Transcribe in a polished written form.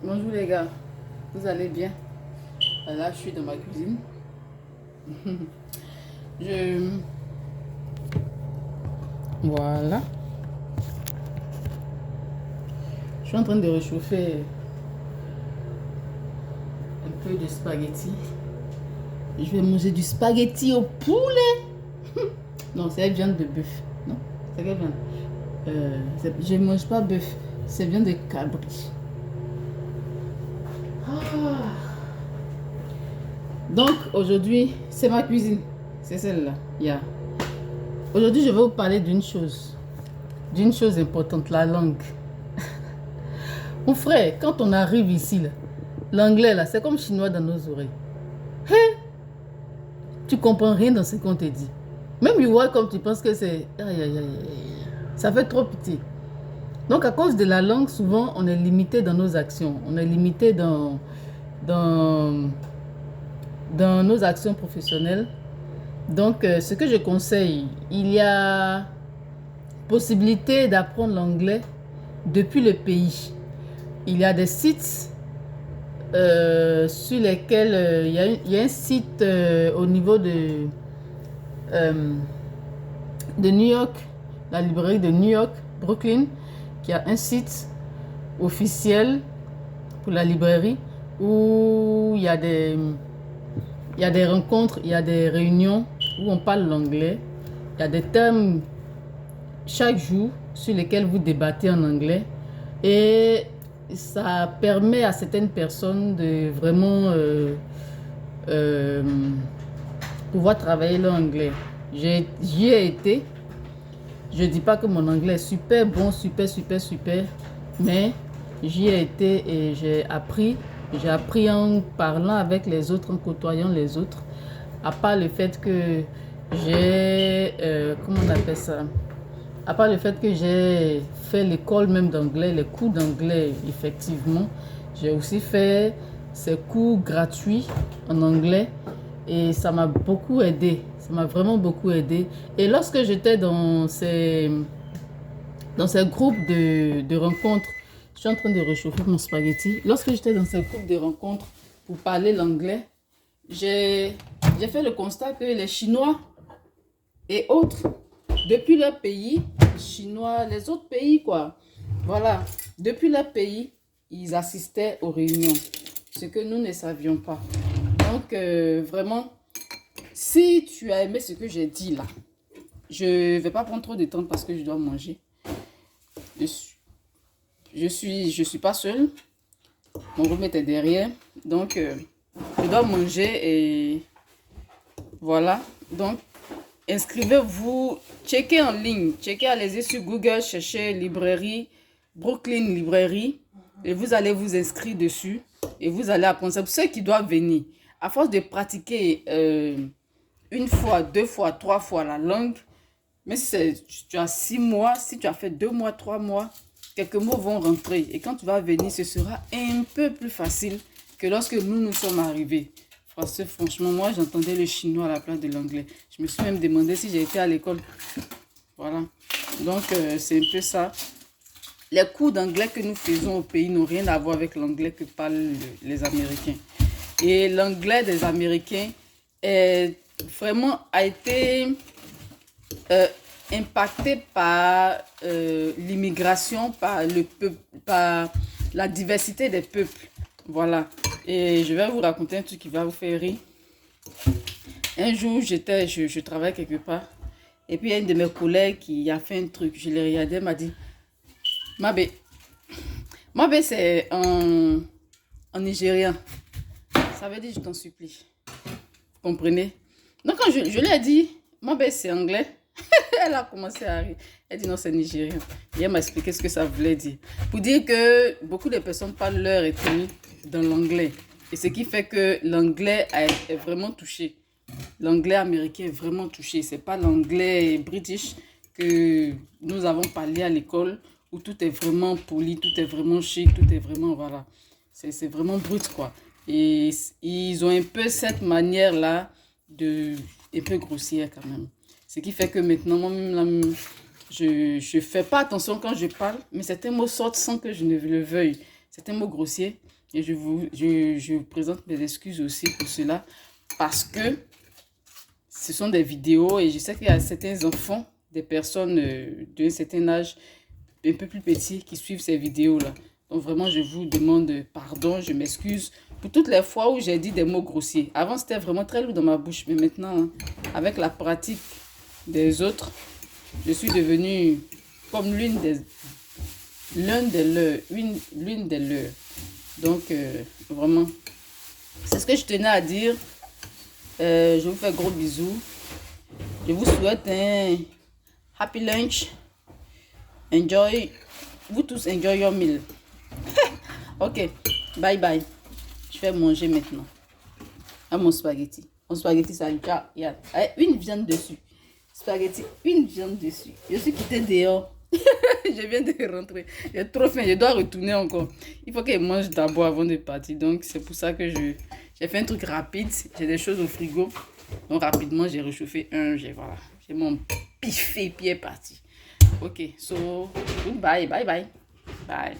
Bonjour les gars, vous allez bien? Là, je suis dans ma cuisine. Je... Voilà. Je suis en train de réchauffer un peu de spaghetti. Je vais manger du spaghetti au poulet. Non, c'est viande de bœuf. Non, c'est quelle viande? Je ne mange pas bœuf. C'est viande de cabri. Ah. Donc, aujourd'hui, c'est ma cuisine. C'est celle-là. Yeah. Aujourd'hui, je vais vous parler d'une chose. D'une chose importante, la langue. Mon frère, quand on arrive ici, l'anglais, là, c'est comme chinois dans nos oreilles. Hein? Tu comprends rien dans ce qu'on te dit. Même you vois comme tu penses que c'est... Aïe, aïe, aïe. Ça fait trop pitié. Donc, à cause de la langue, souvent, on est limité dans nos actions. On est limité dans, dans nos actions professionnelles. Donc, ce que je conseille, il y a possibilité d'apprendre l'anglais depuis le pays. Il y a des sites sur lesquels il y a un site au niveau de New York, la librairie de New York, Brooklyn, qui a un site officiel pour la librairie où il y a des rencontres, il y a des réunions où on parle l'anglais. Il y a des thèmes chaque jour sur lesquels vous débattez en anglais et ça permet à certaines personnes de vraiment euh, pouvoir travailler l'anglais. J'y ai été. Je ne dis pas que mon anglais est super bon, super, mais j'y ai été et j'ai appris. J'ai appris en parlant avec les autres, en côtoyant les autres. À part le fait que j'ai... comment on appelle ça? À part le fait que j'ai fait l'école même d'anglais, les cours d'anglais, effectivement, j'ai aussi fait ces cours gratuits en anglais et ça m'a beaucoup aidé. Ça m'a vraiment beaucoup aidé. Et lorsque j'étais dans ces groupes de rencontres, je suis en train de réchauffer mon spaghetti. Lorsque j'étais dans ces groupes de rencontres pour parler l'anglais, j'ai fait le constat que les Chinois et autres, depuis leur pays, Chinois, les autres pays, quoi. Voilà, depuis leur pays, ils assistaient aux réunions, ce que nous ne savions pas. Donc, vraiment, si tu as aimé ce que j'ai dit là, je ne vais pas prendre trop de temps parce que je dois manger. Je suis pas seule. Mon roommate est derrière. Donc, je dois manger et voilà. Donc, inscrivez-vous, checkez en ligne, allez-y sur Google, cherchez librairie, Brooklyn Librairie, et vous allez vous inscrire dessus, et vous allez apprendre. C'est pour ceux qui doivent venir. À force de pratiquer une fois, deux fois, trois fois la langue, mais si tu as 6 mois, si tu as fait 2 mois, 3 mois, quelques mots vont rentrer. Et quand tu vas venir, ce sera un peu plus facile que lorsque nous sommes arrivés. Franchement, moi, j'entendais le chinois à la place de l'anglais. Je me suis même demandé si j'ai été à l'école. Voilà. Donc, c'est un peu ça. Les cours d'anglais que nous faisons au pays n'ont rien à voir avec l'anglais que parlent les Américains. Et l'anglais des Américains a été impacté par l'immigration, par la diversité des peuples. Voilà. Et je vais vous raconter un truc qui va vous faire rire. Un jour, je travaillais quelque part. Et puis, il y a une de mes collègues qui a fait un truc. Je l'ai regardé, elle m'a dit, Mabe. Mabe, c'est en nigérien. Ça veut dire, je t'en supplie. Vous comprenez? Donc, quand je lui ai dit, Mabe, c'est anglais. Elle a commencé à rire. Elle dit non, c'est nigérien. Et elle m'a expliqué ce que ça voulait dire. Pour dire que beaucoup de personnes parlent leur ethnie dans l'anglais. Et ce qui fait que l'anglais est vraiment touché. L'anglais américain est vraiment touché. C'est pas l'anglais british que nous avons parlé à l'école où tout est vraiment poli, tout est vraiment chic, tout est vraiment, voilà. C'est vraiment brut, quoi. Et ils ont un peu cette manière-là un peu grossière quand même. Ce qui fait que maintenant, moi-même, je ne fais pas attention quand je parle, mais certains mots sortent sans que je ne le veuille. certains mots grossiers. Et je vous présente mes excuses aussi pour cela. Parce que ce sont des vidéos et je sais qu'il y a certains enfants, des personnes d'un certain âge, un peu plus petits, qui suivent ces vidéos-là. Donc vraiment, je vous demande pardon, je m'excuse pour toutes les fois où j'ai dit des mots grossiers. Avant, c'était vraiment très lourd dans ma bouche, mais maintenant, hein, avec la pratique des autres, je suis devenue comme l'une des leurs. Donc, vraiment, c'est ce que je tenais à dire. Je vous fais gros bisous. Je vous souhaite un happy lunch. Enjoy. Vous tous, enjoy your meal. Ok, bye bye. Je vais manger maintenant. À mon spaghetti. Mon spaghetti, ça il y a une viande dessus. Spaghetti, une viande dessus. Je suis quittée dehors. Je viens de rentrer. J'ai trop faim. Je dois retourner encore. Il faut que je mange d'abord avant de partir. Donc, c'est pour ça que j'ai fait un truc rapide. J'ai des choses au frigo. Donc, rapidement, j'ai réchauffé voilà. J'ai mon piffé, puis est parti. Ok, so, goodbye, bye bye. Bye.